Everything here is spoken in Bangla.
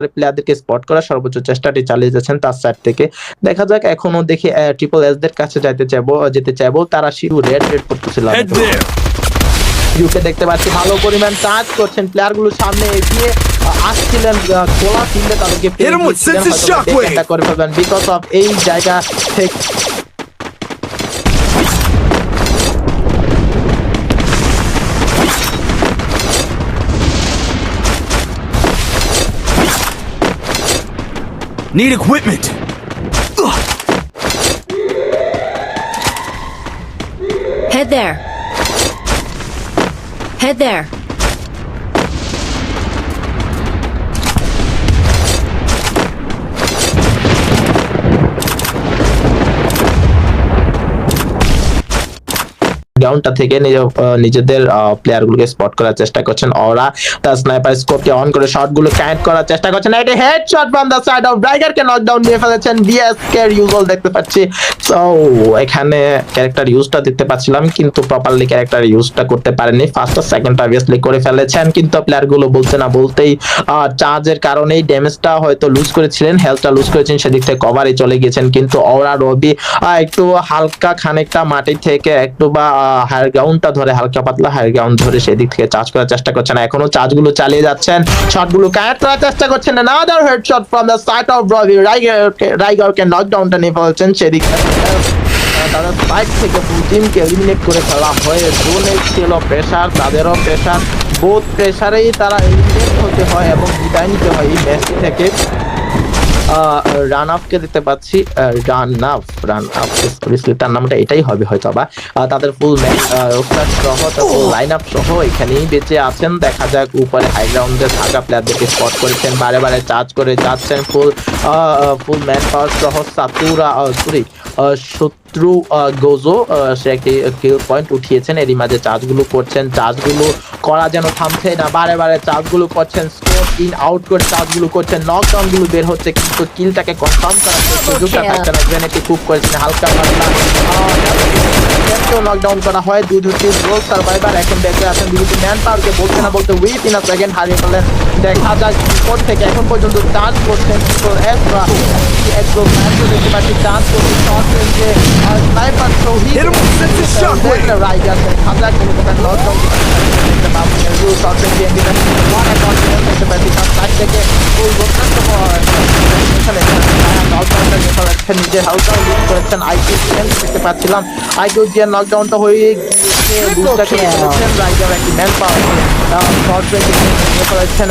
প্লেয়ারদেরকে স্পট করার সর্বোচ্চ চেষ্টাটি চালিয়ে যাচ্ছেন তার সাইড থেকে। দেখা যাক এখনো দেখি ট্রিপল এস দের কাছে যেতে চাইবো তারা শিরু রেড করতেছিল। ইউকে দেখতে পাচ্ছি ভালো পরিমাণ চার্জ করছেন প্লেয়ারগুলো সামনে এগিয়ে আসছিলেন খোলা ফিল্ডে তাদেরকে করে ফেলবেন বিকজ অফ এই জায়গা থেকে Need equipment. Head there. Head there. গ্রাউন্ডটা থেকে নিজেদের প্লেয়ারগুলোকে স্পট করার চেষ্টা করছেন। ওরা তার স্নাইপার স্কোপকে অন করে শটগুলো কানেক্ট করার চেষ্টা করছেন। এটা headshot from the side of ব্রাইগারকে নকডাউন দিয়ে ফেলেছেন। বিএসকে এর ইউজল দেখতে পাচ্ছি। সো এখানে ক্যারেক্টার ইউজটা দেখতে পাচ্ছিলাম কিন্তু প্রপারলি ক্যারেক্টার ইউজটা করতে পারেনি। ফার্স্ট আর সেকেন্ড অবভিয়াসলি করে ফেলেছেন কিন্তু প্লেয়ারগুলো বলতে না বলতেই চার্জের কারণেই ড্যামেজটা হয়তো লুজ করেছিলেন, হেলথটা লুজ করেছেন, সেদিক থেকে কভারে চলে গিয়েছেন। কিন্তু ওরা রবি একটু হালকা খানিকটা মাটি থেকে একটু বা হায়ার গ্রাউন্ডটা ধরে হালকা পাতলা হায়ার গ্রাউন্ড ধরে সেদিক থেকে চার্জ করার চেষ্টা করছেন। এখনো চার্জগুলো চালিয়ে যাচ্ছেন, শটগুলো কানেক্ট করার চেষ্টা করছেন। another headshot from the side of রবি রাইগারকে নকডাউনটা নিয়ে ফেলছেন। সেদিক তাদের সাইড থেকে ফুল টিমকে এলিমিনেট করে ফেলা হয়। জোনের ছিল প্রেসার, তাদেরও প্রেসার, বোথ প্রেসারেই তারা এলিমিনেট হতে হয় এবং বিদায় নিতে হয় এই ম্যাচটি থেকে। রান আপকে দেখতে পাচ্ছি, রান আপ তার নামটা এটাই হবে হয়তো বা তাদের ফুল ম্যাচ সহ লাইন আপ সহ এখানেই বেঁচে আছেন। দেখা যাক উপরে হাই গ্রাউন্ডে থাকা প্লেয়ারদেরকে স্পট করেছেন, বারে বারে চার্জ করে যাচ্ছেন ফুল ম্যান পাওয়ার সহ সাতুরা শত্রু গোজো সে একটি কিল পয়েন্ট উঠিয়েছেন। এরই মাঝে চার্জগুলো করছেন, চার্জগুলো করা যেন থামছে না, বারে বারে চার্জগুলো করছেন, স্কোর ইন আউট করে চার্জগুলো করছেন, নকডাউনগুলো বের হচ্ছে কিন্তু কিলটাকে কনফার্ম করার সুযোগটা থাকছে না। গ্রেনেডটি খুব করেছেন হালকা পাতলা, নকডাউন করা হয়। দুটি রোল সার্ভাইভার এখন বেঁচে আছেন। দুটি ম্যান পাওয়ারকে বলতে না বলতে উইথ ইন আ সেকেন্ড হারিয়ে ফেলেন। দেখা যাক কোর্ট থেকে এখন পর্যন্ত চার্জ করছেন দেখতে পাচ্ছি চার্জ করছে শর্ট রেঞ্জে স্নাইপার রাইগার হাজার কিলোমিটার নকডাউন দেখতে পাচ্ছি শর্ট রেঞ্জে দেখতে পাচ্ছি তার সাইড থেকে নিজে হালকা লিড করেছেন। আইকিউ দেখতে পাচ্ছিলাম, আইকিউ দিয়ে নকডাউনটা হয়ে গিয়েছে। রাইগার একটি ম্যান পাওয়ার শর্ট রেঞ্জে নিয়ে ফেলেছেন।